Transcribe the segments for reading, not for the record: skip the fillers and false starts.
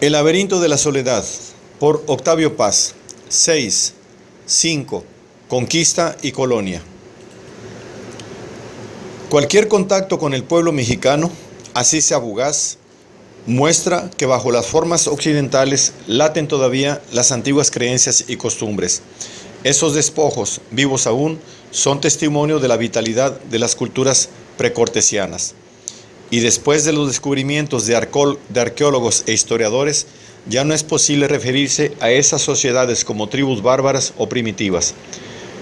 El laberinto de la soledad, por Octavio Paz. 6. 5. Conquista y colonia. Cualquier contacto con el pueblo mexicano, así sea fugaz, muestra que bajo las formas occidentales laten todavía las antiguas creencias y costumbres. Esos despojos, vivos aún, son testimonio de la vitalidad de las culturas precortesianas. Y después de los descubrimientos de arqueólogos e historiadores, ya no es posible referirse a esas sociedades como tribus bárbaras o primitivas.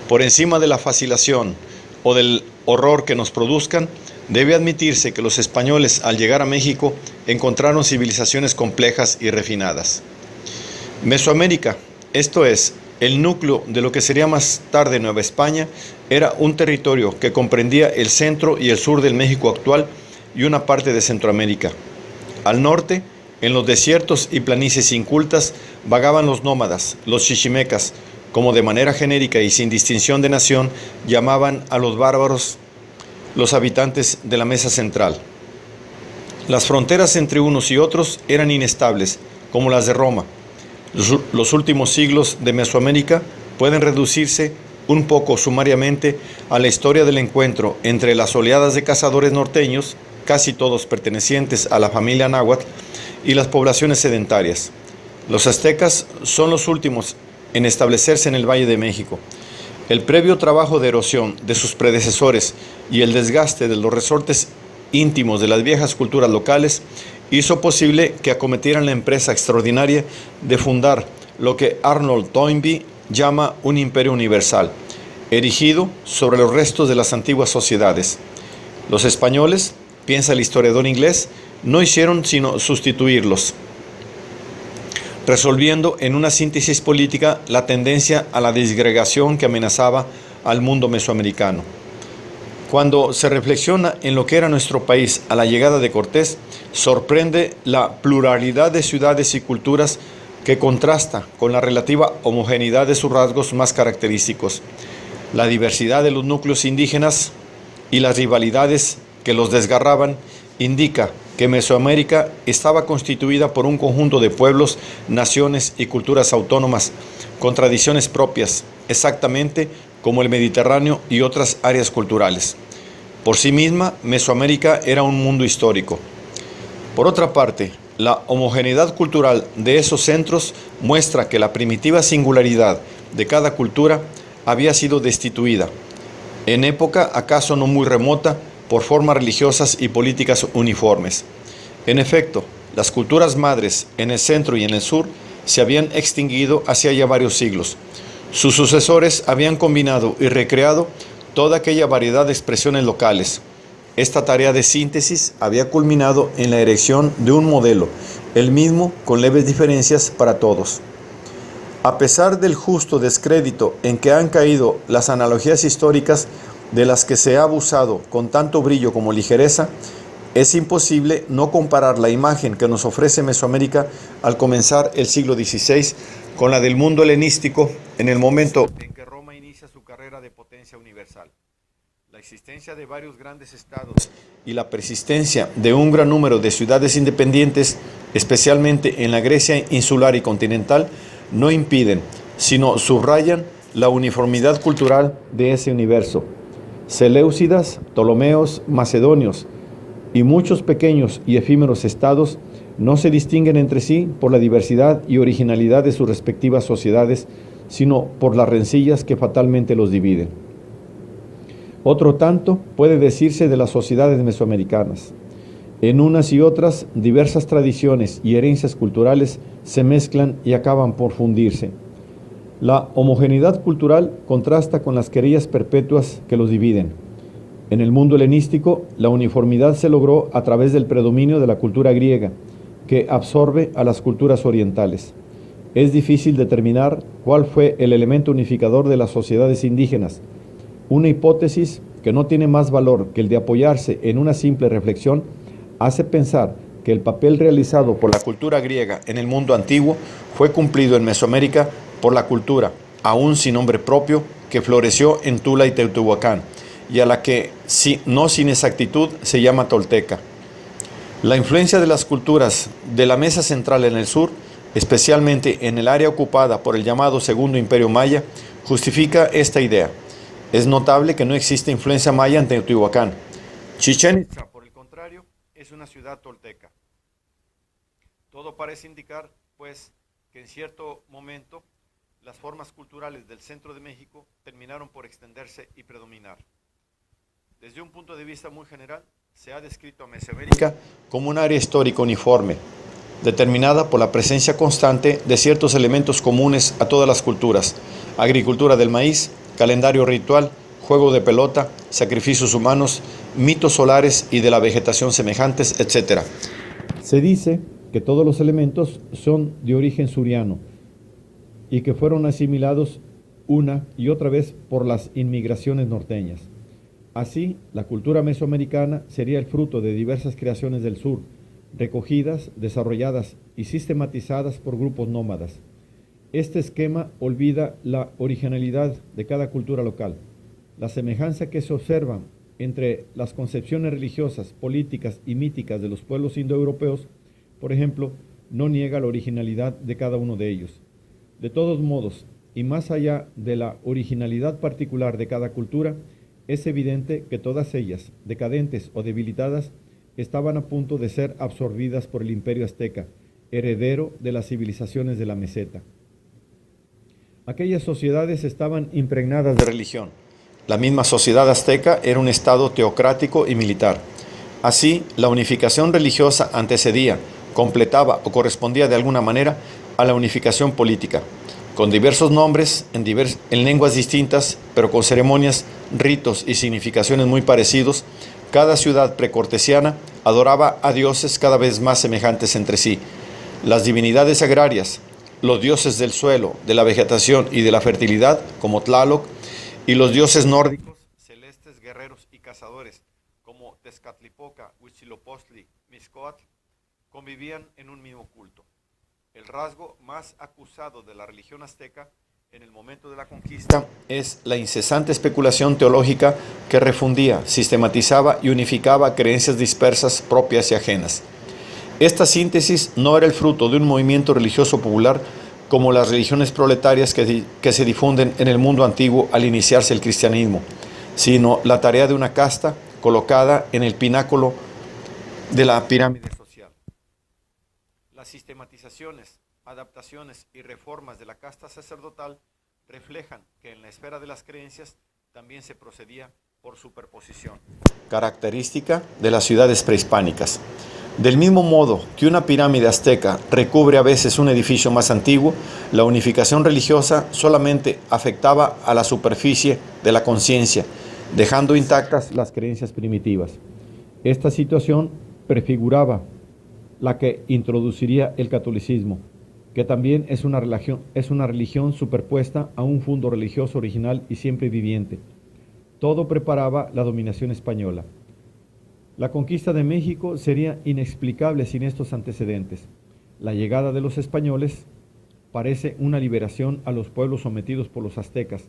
Por encima de la fascinación o del horror que nos produzcan, debe admitirse que los españoles, al llegar a México, encontraron civilizaciones complejas y refinadas. Mesoamérica, esto es, el núcleo de lo que sería más tarde Nueva España, era un territorio que comprendía el centro y el sur del México actual y una parte de Centroamérica. Al norte, en los desiertos y planicies incultas, vagaban los nómadas, los chichimecas, como de manera genérica y sin distinción de nación, llamaban a los bárbaros los habitantes de la Mesa Central. Las fronteras entre unos y otros eran inestables, como las de Roma. Los últimos siglos de Mesoamérica pueden reducirse un poco sumariamente a la historia del encuentro entre las oleadas de cazadores norteños, casi todos pertenecientes a la familia náhuatl, y las poblaciones sedentarias. Los aztecas son los últimos en establecerse en el Valle de México. El previo trabajo de erosión de sus predecesores y el desgaste de los resortes íntimos de las viejas culturas locales hizo posible que acometieran la empresa extraordinaria de fundar lo que Arnold Toynbee llama un imperio universal, erigido sobre los restos de las antiguas sociedades. Los españoles, piensa el historiador inglés, no hicieron sino sustituirlos, resolviendo en una síntesis política la tendencia a la disgregación que amenazaba al mundo mesoamericano. Cuando se reflexiona en lo que era nuestro país a la llegada de Cortés, sorprende la pluralidad de ciudades y culturas que contrasta con la relativa homogeneidad de sus rasgos más característicos, la diversidad de los núcleos indígenas y las rivalidades que los desgarraban indica que Mesoamérica estaba constituida por un conjunto de pueblos, naciones y culturas autónomas, con tradiciones propias, exactamente como el Mediterráneo y otras áreas culturales. Por sí misma, Mesoamérica era un mundo histórico. Por otra parte, la homogeneidad cultural de esos centros muestra que la primitiva singularidad de cada cultura había sido destituida, en época acaso no muy remota, por formas religiosas y políticas uniformes. En efecto, las culturas madres en el centro y en el sur se habían extinguido hacía ya varios siglos. Sus sucesores habían combinado y recreado toda aquella variedad de expresiones locales. Esta tarea de síntesis había culminado en la erección de un modelo, el mismo con leves diferencias para todos. A pesar del justo descrédito en que han caído las analogías históricas de las que se ha abusado con tanto brillo como ligereza, es imposible no comparar la imagen que nos ofrece Mesoamérica al comenzar el siglo XVI con la del mundo helenístico en el momento en que Roma inicia su carrera de potencia universal. La existencia de varios grandes estados y la persistencia de un gran número de ciudades independientes, especialmente en la Grecia insular y continental, no impiden, sino subrayan la uniformidad cultural de ese universo. Seleucidas, Ptolomeos, Macedonios y muchos pequeños y efímeros estados no se distinguen entre sí por la diversidad y originalidad de sus respectivas sociedades, sino por las rencillas que fatalmente los dividen. Otro tanto puede decirse de las sociedades mesoamericanas. En unas y otras, diversas tradiciones y herencias culturales se mezclan y acaban por fundirse. La homogeneidad cultural contrasta con las querellas perpetuas que los dividen. En el mundo helenístico, la uniformidad se logró a través del predominio de la cultura griega, que absorbe a las culturas orientales. Es difícil determinar cuál fue el elemento unificador de las sociedades indígenas, una hipótesis que no tiene más valor que el de apoyarse en una simple reflexión, hace pensar que el papel realizado por la cultura griega en el mundo antiguo fue cumplido en Mesoamérica por la cultura, aún sin nombre propio, que floreció en Tula y Teotihuacán, y a la que, no sin exactitud, se llama tolteca. La influencia de las culturas de la Mesa Central en el sur, especialmente en el área ocupada por el llamado Segundo Imperio Maya, justifica esta idea. Es notable que no existe influencia maya en Teotihuacán. Chichén Itzá, por el contrario, es una ciudad tolteca. Todo parece indicar, pues, que en cierto momento las formas culturales del centro de México terminaron por extenderse y predominar. Desde un punto de vista muy general, se ha descrito a Mesoamérica como un área histórica uniforme, determinada por la presencia constante de ciertos elementos comunes a todas las culturas: agricultura del maíz, calendario ritual, juego de pelota, sacrificios humanos, mitos solares y de la vegetación semejantes, etc. Se dice que todos los elementos son de origen suriano y que fueron asimilados una y otra vez por las inmigraciones norteñas. Así, la cultura mesoamericana sería el fruto de diversas creaciones del sur, recogidas, desarrolladas y sistematizadas por grupos nómadas. Este esquema olvida la originalidad de cada cultura local. La semejanza que se observa entre las concepciones religiosas, políticas y míticas de los pueblos indoeuropeos, por ejemplo, no niega la originalidad de cada uno de ellos. De todos modos, y más allá de la originalidad particular de cada cultura, es evidente que todas ellas, decadentes o debilitadas, estaban a punto de ser absorbidas por el imperio azteca, heredero de las civilizaciones de la meseta. Aquellas sociedades estaban impregnadas de religión. La misma sociedad azteca era un estado teocrático y militar. Así, la unificación religiosa antecedía, completaba o correspondía de alguna manera a la unificación política, con diversos nombres, en lenguas distintas, pero con ceremonias, ritos y significaciones muy parecidos. Cada ciudad precortesiana adoraba a dioses cada vez más semejantes entre sí. Las divinidades agrarias, los dioses del suelo, de la vegetación y de la fertilidad, como Tlaloc, y los dioses nórdicos, celestes, guerreros y cazadores, como Tezcatlipoca, Huitzilopochtli, Mixcoatl, convivían en un mismo culto. El rasgo más acusado de la religión azteca en el momento de la conquista es la incesante especulación teológica que refundía, sistematizaba y unificaba creencias dispersas propias y ajenas. Esta síntesis no era el fruto de un movimiento religioso popular como las religiones proletarias que se difunden en el mundo antiguo al iniciarse el cristianismo, sino la tarea de una casta colocada en el pináculo de la pirámide social. Las sistematizaciones, adaptaciones y reformas de la casta sacerdotal reflejan que en la esfera de las creencias también se procedía por superposición, característica de las ciudades prehispánicas. Del mismo modo que una pirámide azteca recubre a veces un edificio más antiguo, la unificación religiosa solamente afectaba a la superficie de la conciencia, dejando intactas las creencias primitivas. Esta situación prefiguraba la que introduciría el catolicismo, que también es una religión superpuesta a un fondo religioso original y siempre viviente. Todo preparaba la dominación española. La conquista de México sería inexplicable sin estos antecedentes. La llegada de los españoles parece una liberación a los pueblos sometidos por los aztecas.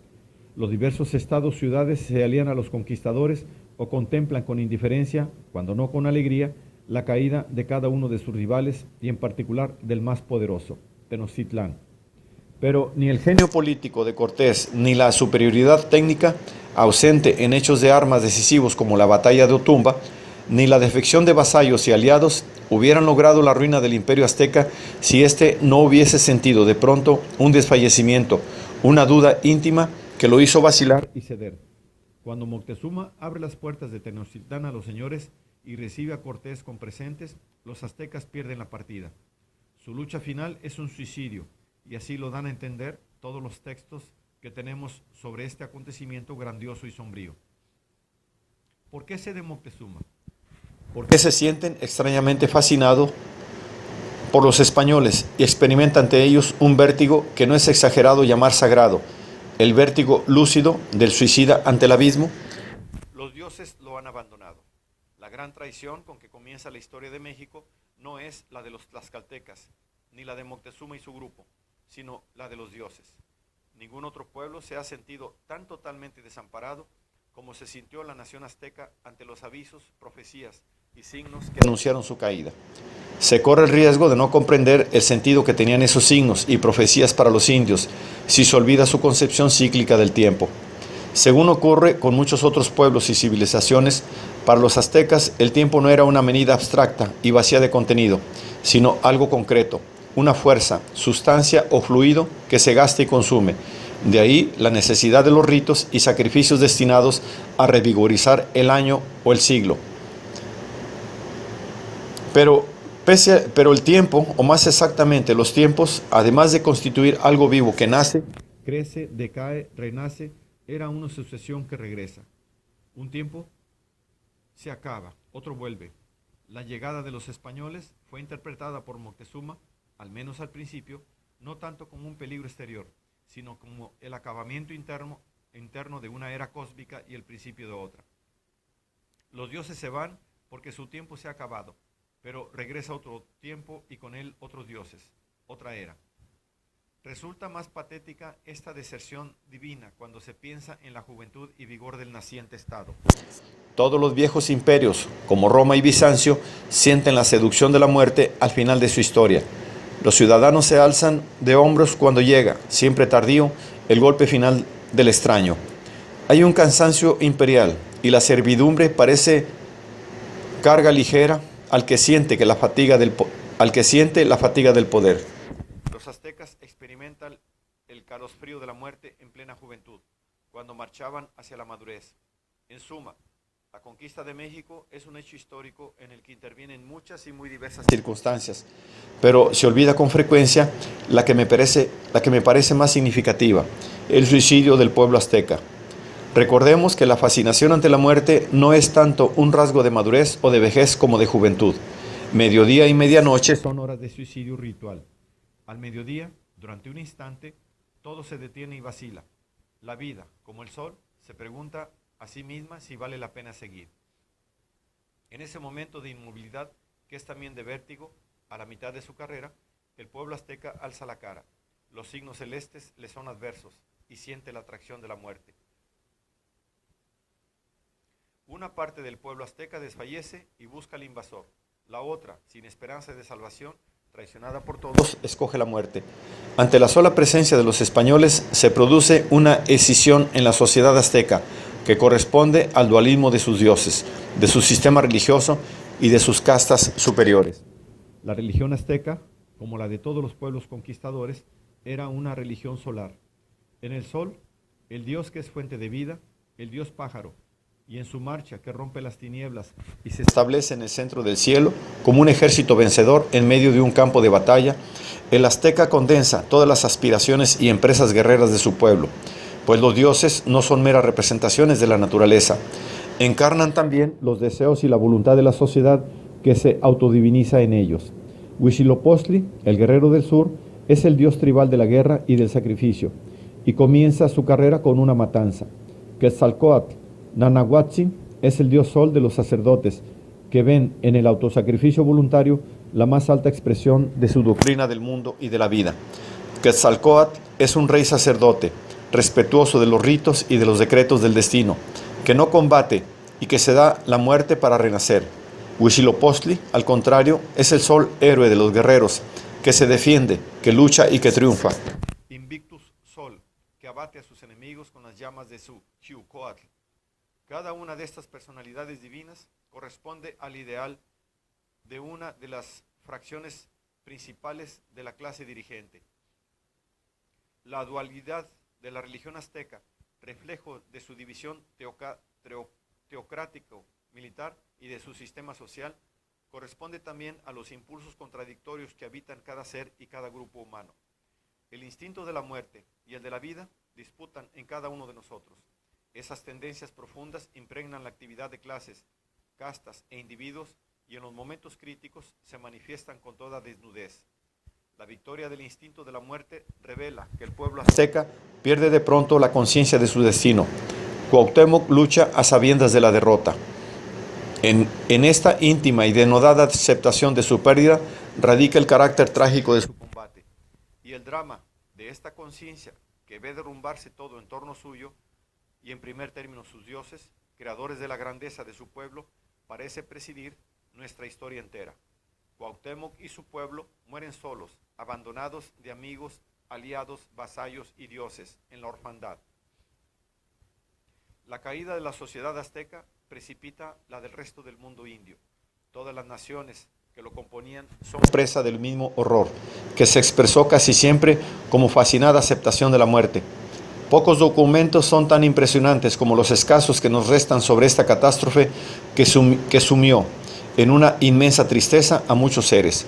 Los diversos estados-ciudades se alían a los conquistadores o contemplan con indiferencia, cuando no con alegría, la caída de cada uno de sus rivales y en particular del más poderoso, Tenochtitlán. Pero ni el genio político de Cortés ni la superioridad técnica, ausente en hechos de armas decisivos como la batalla de Otumba, ni la defección de vasallos y aliados hubieran logrado la ruina del imperio azteca si éste no hubiese sentido de pronto un desfallecimiento, una duda íntima que lo hizo vacilar y ceder. Cuando Moctezuma abre las puertas de Tenochtitlán a los señores y recibe a Cortés con presentes, los aztecas pierden la partida. Su lucha final es un suicidio, y así lo dan a entender todos los textos que tenemos sobre este acontecimiento grandioso y sombrío. ¿Por qué cede Moctezuma? ¿Por qué se sienten extrañamente fascinados por los españoles y experimenta ante ellos un vértigo que no es exagerado llamar sagrado, el vértigo lúcido del suicida ante el abismo? Los dioses lo han abandonado. La gran traición con que comienza la historia de México no es la de los tlaxcaltecas, ni la de Moctezuma y su grupo, sino la de los dioses. Ningún otro pueblo se ha sentido tan totalmente desamparado como se sintió la nación azteca ante los avisos, profecías y signos que anunciaron su caída. Se corre el riesgo de no comprender el sentido que tenían esos signos y profecías para los indios si se olvida su concepción cíclica del tiempo. Según ocurre con muchos otros pueblos y civilizaciones, para los aztecas el tiempo no era una medida abstracta y vacía de contenido, sino algo concreto, una fuerza, sustancia o fluido que se gasta y consume. De ahí la necesidad de los ritos y sacrificios destinados a revigorizar el año o el siglo. Pero el tiempo, o más exactamente los tiempos, además de constituir algo vivo que nace, crece, decae, renace, era una sucesión que regresa. Un tiempo se acaba, otro vuelve. La llegada de los españoles fue interpretada por Moctezuma, al menos al principio, no tanto como un peligro exterior, sino como el acabamiento interno de una era cósmica y el principio de otra. Los dioses se van porque su tiempo se ha acabado, pero regresa otro tiempo y con él otros dioses, otra era. Resulta más patética esta deserción divina cuando se piensa en la juventud y vigor del naciente Estado. Todos los viejos imperios, como Roma y Bizancio, sienten la seducción de la muerte al final de su historia. Los ciudadanos se alzan de hombros cuando llega, siempre tardío, el golpe final del extraño. Hay un cansancio imperial y la servidumbre parece carga ligera al que siente la fatiga del poder. Los aztecas experimentan el calosfrío de la muerte en plena juventud, cuando marchaban hacia la madurez. En suma, la conquista de México es un hecho histórico en el que intervienen muchas y muy diversas circunstancias, pero se olvida con frecuencia la que me parece más significativa, el suicidio del pueblo azteca. Recordemos que la fascinación ante la muerte no es tanto un rasgo de madurez o de vejez como de juventud. Mediodía y medianoche son horas de suicidio ritual. Al mediodía, durante un instante, todo se detiene y vacila. La vida, como el sol, se pregunta a sí misma si vale la pena seguir. En ese momento de inmovilidad, que es también de vértigo, a la mitad de su carrera, el pueblo azteca alza la cara. Los signos celestes le son adversos y siente la atracción de la muerte. Una parte del pueblo azteca desfallece y busca al invasor. La otra, sin esperanza de salvación, traicionada por todos, escoge la muerte. Ante la sola presencia de los españoles se produce una escisión en la sociedad azteca que corresponde al dualismo de sus dioses, de su sistema religioso y de sus castas superiores. La religión azteca, como la de todos los pueblos conquistadores, era una religión solar. En el sol, el dios que es fuente de vida, el dios pájaro, y en su marcha que rompe las tinieblas y se establece en el centro del cielo como un ejército vencedor en medio de un campo de batalla, el azteca condensa todas las aspiraciones y empresas guerreras de su pueblo, pues los dioses no son meras representaciones de la naturaleza, encarnan también los deseos y la voluntad de la sociedad que se autodiviniza en ellos. Huitzilopochtli, el guerrero del sur, es el dios tribal de la guerra y del sacrificio, y comienza su carrera con una matanza. Quetzalcóatl, Nanahuatzin, es el dios sol de los sacerdotes, que ven en el autosacrificio voluntario la más alta expresión de su doctrina del mundo y de la vida. Quetzalcóatl es un rey sacerdote, respetuoso de los ritos y de los decretos del destino, que no combate y que se da la muerte para renacer. Huitzilopochtli, al contrario, es el sol héroe de los guerreros, que se defiende, que lucha y que triunfa. Invictus Sol, que abate a sus enemigos con las llamas de su Xiucoatl. Cada una de estas personalidades divinas corresponde al ideal de una de las fracciones principales de la clase dirigente. La dualidad de la religión azteca, reflejo de su división teocrático-militar y de su sistema social, corresponde también a los impulsos contradictorios que habitan cada ser y cada grupo humano. El instinto de la muerte y el de la vida disputan en cada uno de nosotros. Esas tendencias profundas impregnan la actividad de clases, castas e individuos y en los momentos críticos se manifiestan con toda desnudez. La victoria del instinto de la muerte revela que el pueblo azteca pierde de pronto la conciencia de su destino. Cuauhtémoc lucha a sabiendas de la derrota. En esta íntima y denodada aceptación de su pérdida radica el carácter trágico de su combate. Y el drama de esta conciencia que ve derrumbarse todo en torno suyo, y en primer término sus dioses, creadores de la grandeza de su pueblo, parece presidir nuestra historia entera. Cuauhtémoc y su pueblo mueren solos, abandonados de amigos, aliados, vasallos y dioses en la orfandad. La caída de la sociedad azteca precipita la del resto del mundo indio. Todas las naciones que lo componían son presa del mismo horror, que se expresó casi siempre como fascinada aceptación de la muerte. Pocos documentos son tan impresionantes como los escasos que nos restan sobre esta catástrofe que sumió en una inmensa tristeza a muchos seres.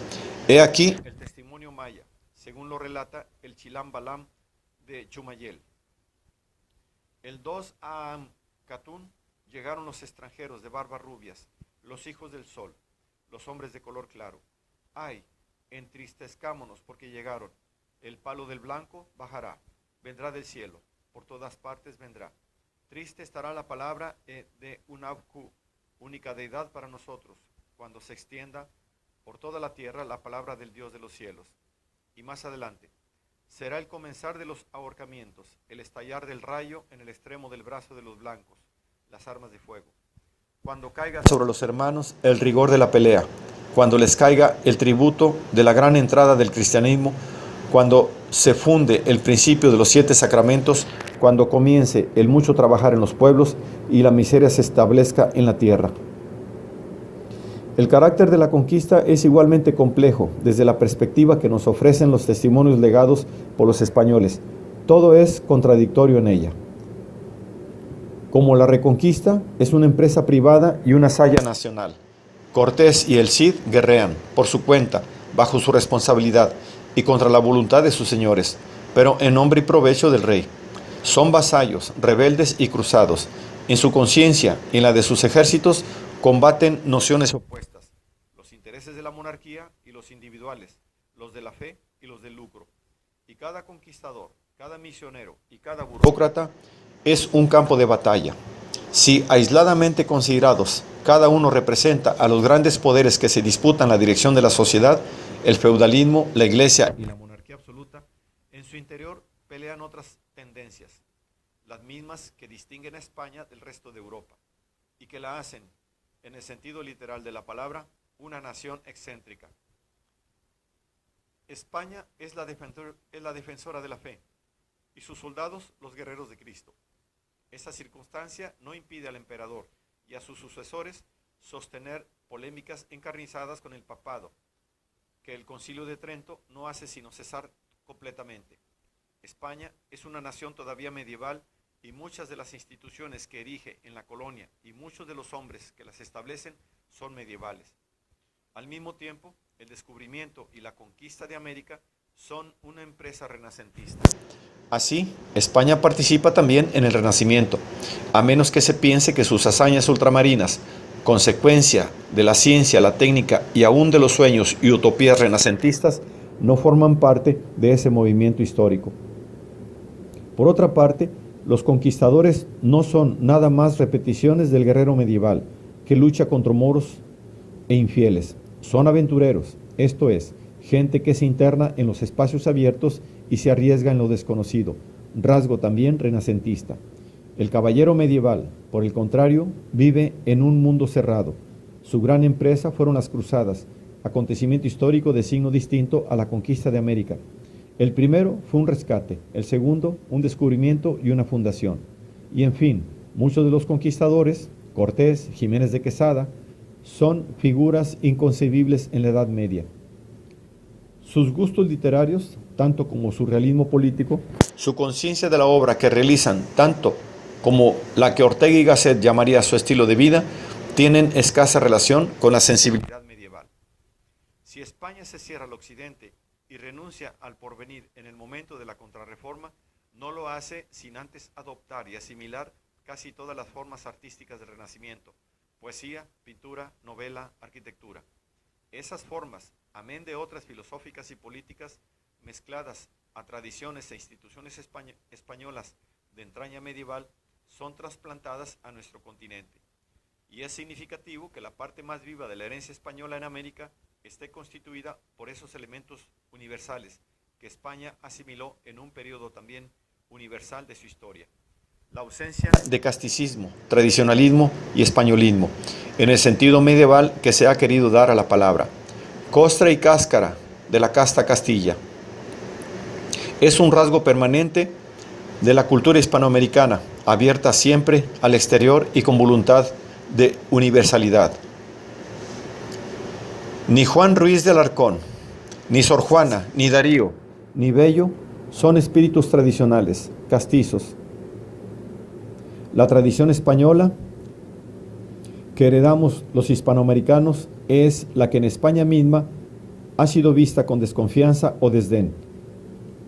He aquí el testimonio maya, según lo relata el Chilam Balam de Chumayel. El 2 a Katun llegaron los extranjeros de barbas rubias, los hijos del sol, los hombres de color claro. Ay, entristezcámonos porque llegaron. El palo del blanco bajará, vendrá del cielo, por todas partes vendrá. Triste estará la palabra de Unavku, única deidad para nosotros, cuando se extienda por toda la tierra la palabra del Dios de los cielos. Y más adelante, será el comenzar de los ahorcamientos, el estallar del rayo en el extremo del brazo de los blancos, las armas de fuego. Cuando caiga sobre los hermanos el rigor de la pelea, cuando les caiga el tributo de la gran entrada del cristianismo, cuando se funde el principio de los 7 sacramentos, cuando comience el mucho trabajar en los pueblos y la miseria se establezca en la tierra. El carácter de la conquista es igualmente complejo desde la perspectiva que nos ofrecen los testimonios legados por los españoles. Todo es contradictorio en ella. Como la Reconquista es una empresa privada y una hazaña nacional. Cortés y el Cid guerrean por su cuenta, bajo su responsabilidad y contra la voluntad de sus señores, pero en nombre y provecho del rey. Son vasallos, rebeldes y cruzados. En su conciencia y en la de sus ejércitos combaten nociones opuestas, los intereses de la monarquía y los individuales, los de la fe y los del lucro. Y cada conquistador, cada misionero y cada burócrata es un campo de batalla. Si aisladamente considerados, cada uno representa a los grandes poderes que se disputan la dirección de la sociedad, el feudalismo, la iglesia y la monarquía absoluta, en su interior pelean otras tendencias, las mismas que distinguen a España del resto de Europa, y que la hacen, en el sentido literal de la palabra, una nación excéntrica. España es la defensora de la fe, y sus soldados los guerreros de Cristo. Esa circunstancia no impide al emperador y a sus sucesores sostener polémicas encarnizadas con el papado, que el Concilio de Trento no hace sino cesar completamente. España es una nación todavía medieval y muchas de las instituciones que erige en la colonia y muchos de los hombres que las establecen son medievales. Al mismo tiempo, el descubrimiento y la conquista de América son una empresa renacentista. Así, España participa también en el Renacimiento, a menos que se piense que sus hazañas ultramarinas, consecuencia de la ciencia, la técnica y aún de los sueños y utopías renacentistas, no forman parte de ese movimiento histórico. Por otra parte, los conquistadores no son nada más repeticiones del guerrero medieval que lucha contra moros e infieles. Son aventureros, esto es, gente que se interna en los espacios abiertos y se arriesga en lo desconocido, rasgo también renacentista. El caballero medieval, por el contrario, vive en un mundo cerrado. Su gran empresa fueron las cruzadas, acontecimiento histórico de signo distinto a la conquista de América. El primero fue un rescate, el segundo un descubrimiento y una fundación. Y en fin, muchos de los conquistadores, Cortés, Jiménez de Quesada, son figuras inconcebibles en la Edad Media. Sus gustos literarios, tanto como su realismo político, su conciencia de la obra que realizan, tanto como la que Ortega y Gasset llamaría su estilo de vida, tienen escasa relación con la sensibilidad medieval. Si España se cierra al occidente y renuncia al porvenir en el momento de la contrarreforma, no lo hace sin antes adoptar y asimilar casi todas las formas artísticas del Renacimiento: poesía, pintura, novela, arquitectura. Esas formas, amén de otras filosóficas y políticas, mezcladas a tradiciones e instituciones españolas de entraña medieval, son trasplantadas a nuestro continente. Y es significativo que la parte más viva de la herencia española en América esté constituida por esos elementos universales que España asimiló en un periodo también universal de su historia. La ausencia de casticismo, tradicionalismo y españolismo. en el sentido medieval que se ha querido dar a la palabra. Costra y cáscara de la casta Castilla. Es un rasgo permanente de la cultura hispanoamericana, abierta siempre al exterior y con voluntad de universalidad. Ni Juan Ruiz de Alarcón, ni Sor Juana, ni Darío, ni Bello son espíritus tradicionales, castizos. La tradición española que heredamos los hispanoamericanos es la que en España misma ha sido vista con desconfianza o desdén,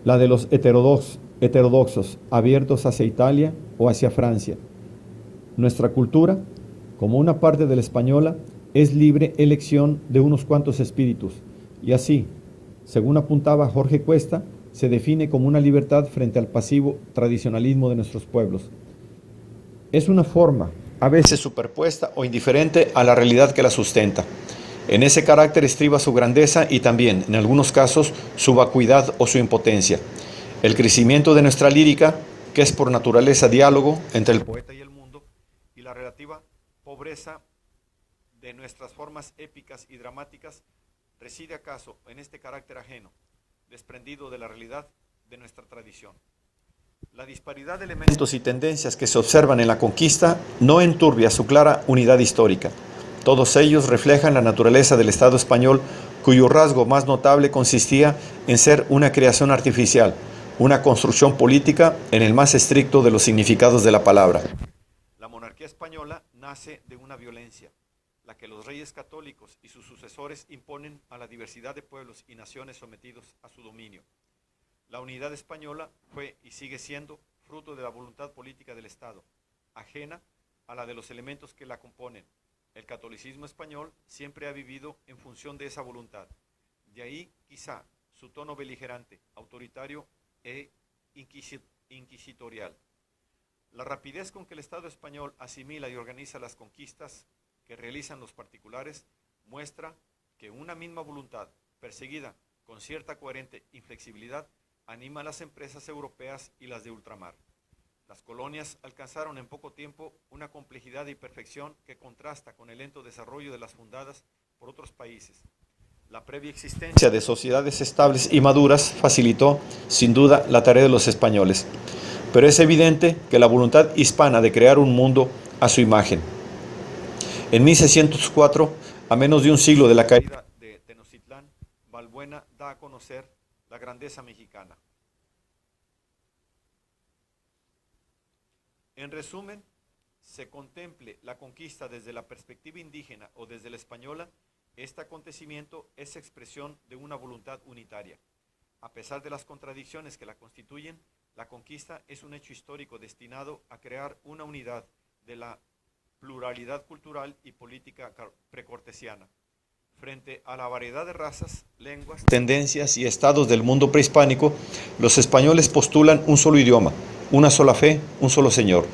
la de los heterodoxos abiertos hacia Italia o hacia Francia. Nuestra cultura, como una parte de la española, es libre elección de unos cuantos espíritus, y así, según apuntaba Jorge Cuesta, se define como una libertad frente al pasivo tradicionalismo de nuestros pueblos. Es una forma, a veces superpuesta o indiferente a la realidad que la sustenta. En ese carácter estriba su grandeza y también, en algunos casos, su vacuidad o su impotencia. El crecimiento de nuestra lírica, que es por naturaleza diálogo entre el poeta y el mundo, y la relativa pobreza de nuestras formas épicas y dramáticas, reside acaso en este carácter ajeno, desprendido de la realidad de nuestra tradición. La disparidad de elementos y tendencias que se observan en la conquista no enturbia su clara unidad histórica. Todos ellos reflejan la naturaleza del Estado español, cuyo rasgo más notable consistía en ser una creación artificial, una construcción política en el más estricto de los significados de la palabra. La monarquía española nace de una violencia, la que los reyes católicos y sus sucesores imponen a la diversidad de pueblos y naciones sometidos a su dominio. La unidad española fue y sigue siendo fruto de la voluntad política del Estado, ajena a la de los elementos que la componen. El catolicismo español siempre ha vivido en función de esa voluntad. De ahí, quizá, su tono beligerante, autoritario e inquisitorial. La rapidez con que el Estado español asimila y organiza las conquistas que realizan los particulares muestra que una misma voluntad, perseguida con cierta coherente inflexibilidad, anima a las empresas europeas y las de ultramar. Las colonias alcanzaron en poco tiempo una complejidad y perfección que contrasta con el lento desarrollo de las fundadas por otros países. La previa existencia de sociedades estables y maduras facilitó, sin duda, la tarea de los españoles. Pero es evidente que la voluntad hispana de crear un mundo a su imagen. En 1604, a menos de un siglo de la caída de Tenochtitlán, Balbuena da a conocer la grandeza mexicana. En resumen, se contemple la conquista desde la perspectiva indígena o desde la española, este acontecimiento es expresión de una voluntad unitaria. A pesar de las contradicciones que la constituyen, la conquista es un hecho histórico destinado a crear una unidad de la pluralidad cultural y política precortesiana. Frente a la variedad de razas, lenguas, tendencias y estados del mundo prehispánico, los españoles postulan un solo idioma, una sola fe, un solo Señor.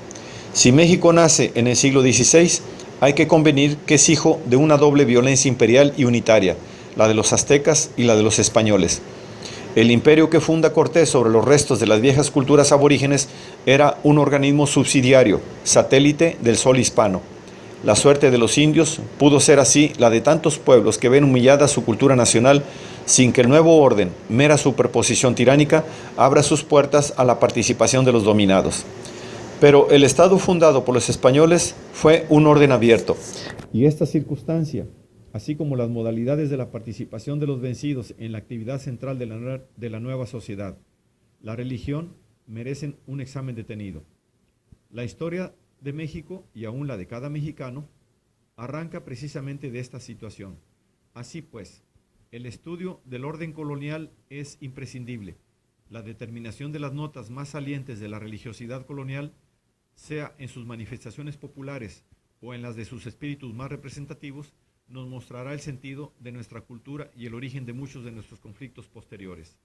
Si México nace en el siglo XVI, hay que convenir que es hijo de una doble violencia imperial y unitaria, la de los aztecas y la de los españoles. El imperio que funda Cortés sobre los restos de las viejas culturas aborígenes era un organismo subsidiario, satélite del sol hispano. La suerte de los indios pudo ser así la de tantos pueblos que ven humillada su cultura nacional sin que el nuevo orden, mera superposición tiránica, abra sus puertas a la participación de los dominados. Pero el Estado fundado por los españoles fue un orden abierto. Y esta circunstancia, así como las modalidades de la participación de los vencidos en la actividad central de la nueva sociedad, la religión, merecen un examen detenido. La historia de México, y aún la de cada mexicano, arranca precisamente de esta situación. Así pues, el estudio del orden colonial es imprescindible. La determinación de las notas más salientes de la religiosidad colonial, sea en sus manifestaciones populares o en las de sus espíritus más representativos, nos mostrará el sentido de nuestra cultura y el origen de muchos de nuestros conflictos posteriores.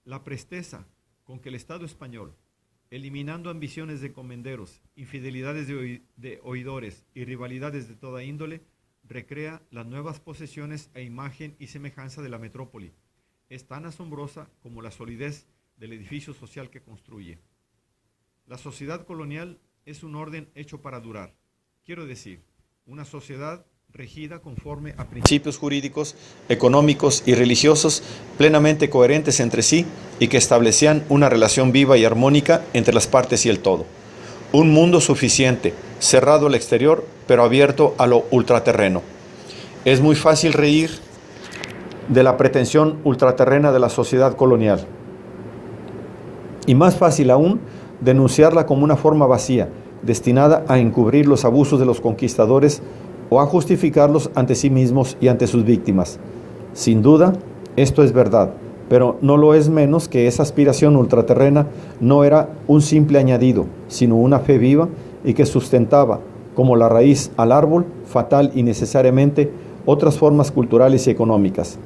La presteza con que el Estado español, eliminando ambiciones de encomenderos, infidelidades de oidores y rivalidades de toda índole, recrea las nuevas posesiones a imagen y semejanza de la metrópoli. Es tan asombrosa como la solidez del edificio social que construye. La sociedad colonial es un orden hecho para durar. Quiero decir, una sociedad regida conforme a principios jurídicos, económicos y religiosos plenamente coherentes entre sí y que establecían una relación viva y armónica entre las partes y el todo. Un mundo suficiente, cerrado al exterior, pero abierto a lo ultraterreno. Es muy fácil reír de la pretensión ultraterrena de la sociedad colonial. Y más fácil aún, denunciarla como una forma vacía, destinada a encubrir los abusos de los conquistadores o a justificarlos ante sí mismos y ante sus víctimas. Sin duda, esto es verdad, pero no lo es menos que esa aspiración ultraterrena no era un simple añadido, sino una fe viva y que sustentaba, como la raíz al árbol, fatal y necesariamente, otras formas culturales y económicas.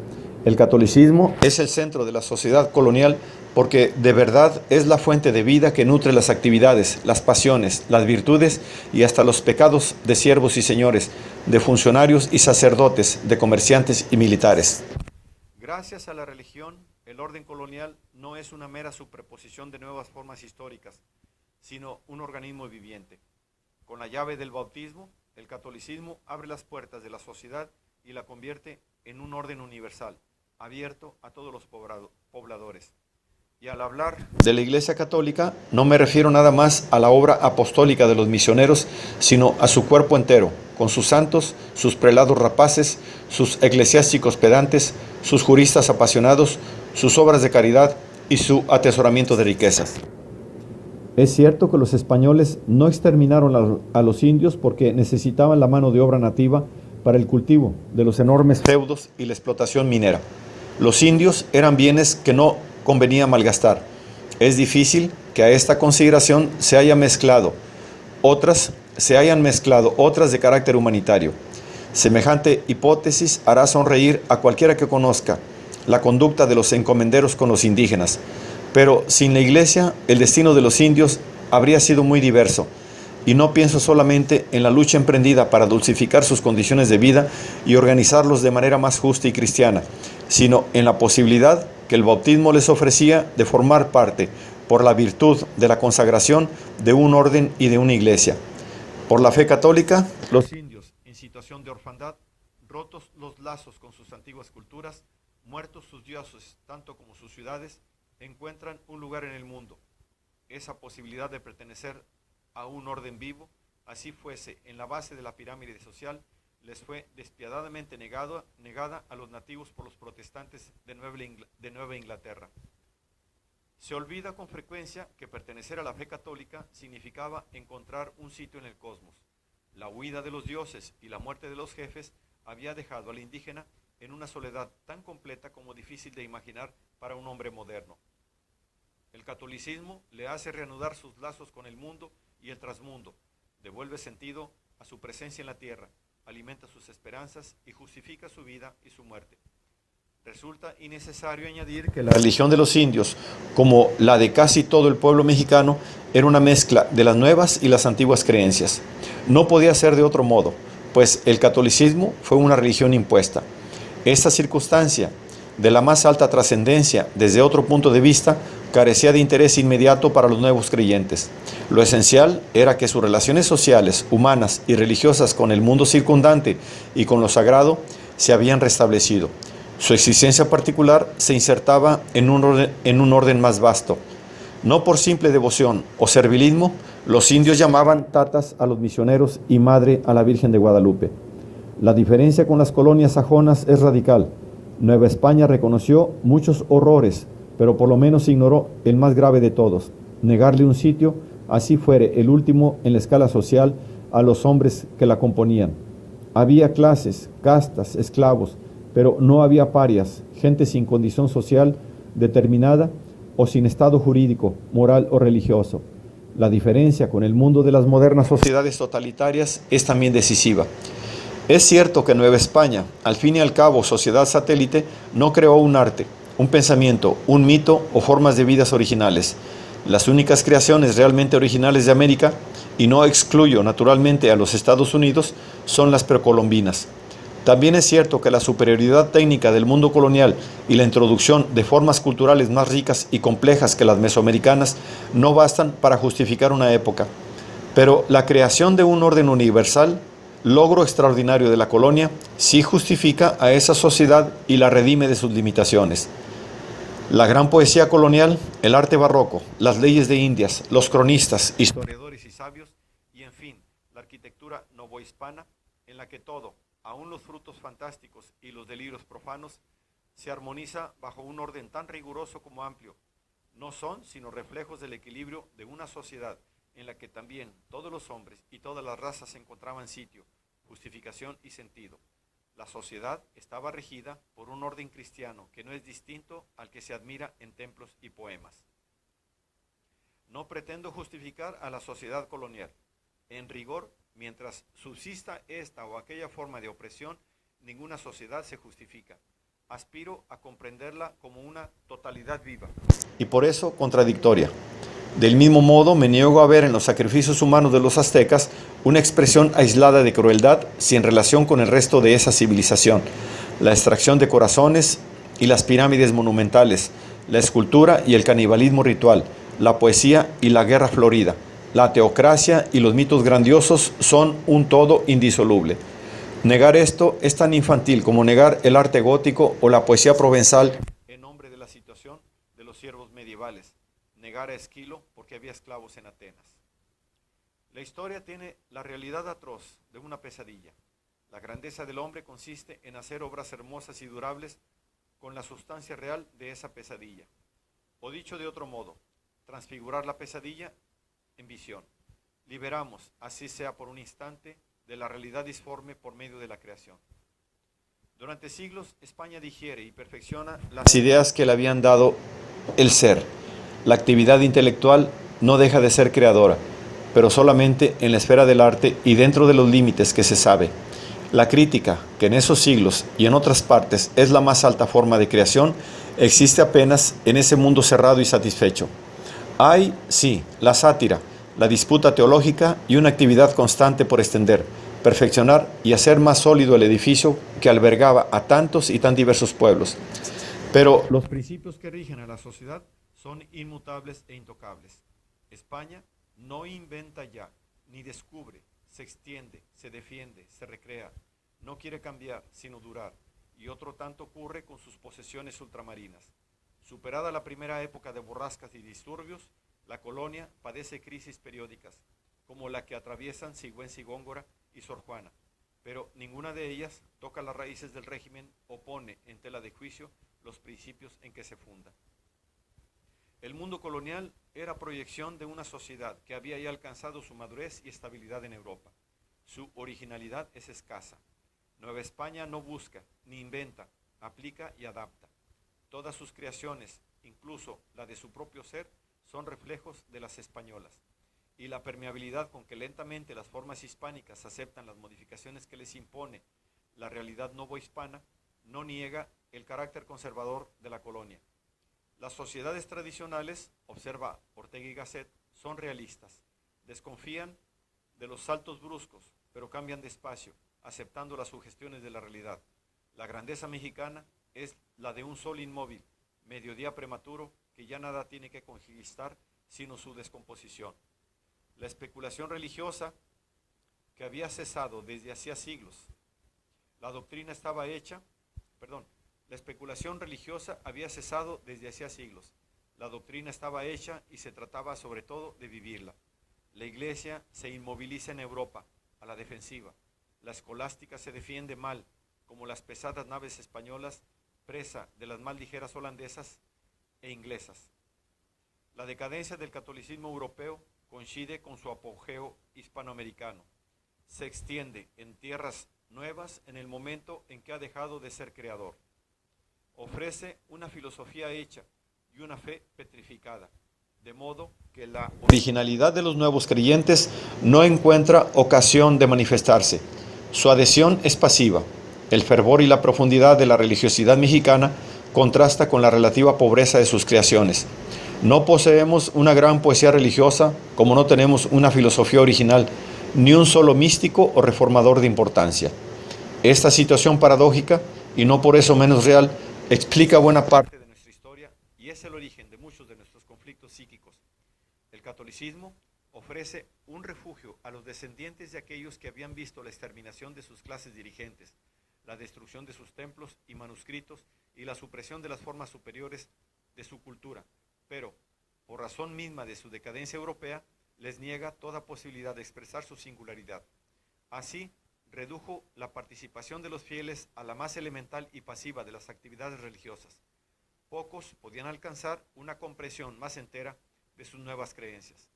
El catolicismo es el centro de la sociedad colonial porque de verdad es la fuente de vida que nutre las actividades, las pasiones, las virtudes y hasta los pecados de siervos y señores, de funcionarios y sacerdotes, de comerciantes y militares. Gracias a la religión, el orden colonial no es una mera superposición de nuevas formas históricas, sino un organismo viviente. Con la llave del bautismo, el catolicismo abre las puertas de la sociedad y la convierte en un orden universal, abierto a todos los pobladores. Y al hablar de la Iglesia Católica, no me refiero nada más a la obra apostólica de los misioneros, sino a su cuerpo entero, con sus santos, sus prelados rapaces, sus eclesiásticos pedantes, sus juristas apasionados, sus obras de caridad y su atesoramiento de riquezas. Es cierto que los españoles no exterminaron a los indios porque necesitaban la mano de obra nativa para el cultivo de los enormes feudos y la explotación minera. Los indios eran bienes que no convenía malgastar. Es difícil que a esta consideración se hayan mezclado otras de carácter humanitario. Semejante hipótesis hará sonreír a cualquiera que conozca la conducta de los encomenderos con los indígenas, pero sin la Iglesia el destino de los indios habría sido muy diverso, y no pienso solamente en la lucha emprendida para dulcificar sus condiciones de vida y organizarlos de manera más justa y cristiana, sino en la posibilidad que el bautismo les ofrecía de formar parte, por la virtud de la consagración, de un orden y de una iglesia. Por la fe católica, los indios en situación de orfandad, rotos los lazos con sus antiguas culturas, muertos sus dioses tanto como sus ciudades, encuentran un lugar en el mundo. Esa posibilidad de pertenecer a un orden vivo, así fuese en la base de la pirámide social, les fue despiadadamente negada a los nativos por los protestantes de Nueva Inglaterra. Se olvida con frecuencia que pertenecer a la fe católica significaba encontrar un sitio en el cosmos. La huida de los dioses y la muerte de los jefes había dejado al indígena en una soledad tan completa como difícil de imaginar para un hombre moderno. El catolicismo le hace reanudar sus lazos con el mundo y el trasmundo, devuelve sentido a su presencia en la tierra, alimenta sus esperanzas y justifica su vida y su muerte. Resulta innecesario añadir que la religión de los indios, como la de casi todo el pueblo mexicano, era una mezcla de las nuevas y las antiguas creencias. No podía ser de otro modo, pues el catolicismo fue una religión impuesta. Esta circunstancia, de la más alta trascendencia desde otro punto de vista, carecía de interés inmediato para los nuevos creyentes. Lo esencial era que sus relaciones sociales, humanas y religiosas con el mundo circundante y con lo sagrado se habían restablecido. Su existencia particular se insertaba en un orden más vasto. No por simple devoción o servilismo, los indios llamaban tatas a los misioneros y madre a la Virgen de Guadalupe. La diferencia con las colonias sajonas es radical. Nueva España reconoció muchos horrores, pero por lo menos ignoró el más grave de todos: negarle un sitio, así fuere el último en la escala social, a los hombres que la componían. Había clases, castas, esclavos, pero no había parias, gente sin condición social determinada o sin estado jurídico, moral o religioso. La diferencia con el mundo de las modernas sociedades totalitarias es también decisiva. Es cierto que Nueva España, al fin y al cabo sociedad satélite, no creó un arte, un pensamiento, un mito o formas de vidas originales. Las únicas creaciones realmente originales de América, y no excluyo naturalmente a los Estados Unidos, son las precolombinas. También es cierto que la superioridad técnica del mundo colonial y la introducción de formas culturales más ricas y complejas que las mesoamericanas no bastan para justificar una época. Pero la creación de un orden universal, logro extraordinario de la colonia, sí justifica a esa sociedad y la redime de sus limitaciones. La gran poesía colonial, el arte barroco, las leyes de Indias, los cronistas, historiadores y sabios, y en fin, la arquitectura novohispana, en la que todo, aun los frutos fantásticos y los delirios profanos, se armoniza bajo un orden tan riguroso como amplio, no son sino reflejos del equilibrio de una sociedad en la que también todos los hombres y todas las razas encontraban sitio, justificación y sentido. La sociedad estaba regida por un orden cristiano que no es distinto al que se admira en templos y poemas. No pretendo justificar a la sociedad colonial. En rigor, mientras subsista esta o aquella forma de opresión, ninguna sociedad se justifica. Aspiro a comprenderla como una totalidad viva y por eso contradictoria. Del mismo modo, me niego a ver en los sacrificios humanos de los aztecas una expresión aislada de crueldad sin relación con el resto de esa civilización. La extracción de corazones y las pirámides monumentales, la escultura y el canibalismo ritual, la poesía y la guerra florida, la teocracia y los mitos grandiosos son un todo indisoluble. Negar esto es tan infantil como negar el arte gótico o la poesía provenzal en nombre de la situación de los siervos medievales. Negar a Esquilo porque había esclavos en Atenas. La historia tiene la realidad atroz de una pesadilla. La grandeza del hombre consiste en hacer obras hermosas y durables con la sustancia real de esa pesadilla. O dicho de otro modo, transfigurar la pesadilla en visión. Liberamos, así sea por un instante, de la realidad disforme por medio de la creación. Durante siglos, España digiere y perfecciona las ideas que le habían dado el ser. La actividad intelectual no deja de ser creadora, pero solamente en la esfera del arte y dentro de los límites que se sabe. La crítica, que en esos siglos y en otras partes es la más alta forma de creación, existe apenas en ese mundo cerrado y satisfecho. Hay, sí, la sátira, la disputa teológica y una actividad constante por extender, perfeccionar y hacer más sólido el edificio que albergaba a tantos y tan diversos pueblos. Pero los principios que rigen a la sociedad son inmutables e intocables. España no inventa ya, ni descubre, se extiende, se defiende, se recrea, no quiere cambiar, sino durar, y otro tanto ocurre con sus posesiones ultramarinas. Superada la primera época de borrascas y disturbios, la colonia padece crisis periódicas, como la que atraviesan Sigüenza y Góngora y Sor Juana, pero ninguna de ellas toca las raíces del régimen o pone en tela de juicio los principios en que se funda. El mundo colonial era proyección de una sociedad que había ya alcanzado su madurez y estabilidad en Europa. Su originalidad es escasa. Nueva España no busca, ni inventa, aplica y adapta. Todas sus creaciones, incluso la de su propio ser, son reflejos de las españolas. Y la permeabilidad con que lentamente las formas hispánicas aceptan las modificaciones que les impone la realidad novohispana no niega el carácter conservador de la colonia. Las sociedades tradicionales, observa Ortega y Gasset, son realistas, desconfían de los saltos bruscos, pero cambian despacio, aceptando las sugestiones de la realidad. La grandeza mexicana es la de un sol inmóvil, mediodía prematuro, que ya nada tiene que conquistar sino su descomposición. La especulación religiosa que había cesado desde hacía siglos. La especulación religiosa había cesado desde hacía siglos. La doctrina estaba hecha y se trataba sobre todo de vivirla. La Iglesia se inmoviliza en Europa, a la defensiva. La escolástica se defiende mal, como las pesadas naves españolas, presa de las más ligeras holandesas e inglesas. La decadencia del catolicismo europeo coincide con su apogeo hispanoamericano. Se extiende en tierras nuevas en el momento en que ha dejado de ser creador. Ofrece una filosofía hecha y una fe petrificada, de modo que la originalidad de los nuevos creyentes no encuentra ocasión de manifestarse. Su adhesión es pasiva. El fervor y la profundidad de la religiosidad mexicana contrasta con la relativa pobreza de sus creaciones. No poseemos una gran poesía religiosa, como no tenemos una filosofía original, ni un solo místico o reformador de importancia. Esta situación paradójica, y no por eso menos real, explica buena parte de nuestra historia y es el origen de muchos de nuestros conflictos psíquicos. El catolicismo ofrece un refugio a los descendientes de aquellos que habían visto la exterminación de sus clases dirigentes, la destrucción de sus templos y manuscritos y la supresión de las formas superiores de su cultura, pero, por razón misma de su decadencia europea, les niega toda posibilidad de expresar su singularidad. Así, redujo la participación de los fieles a la más elemental y pasiva de las actividades religiosas. Pocos podían alcanzar una comprensión más entera de sus nuevas creencias.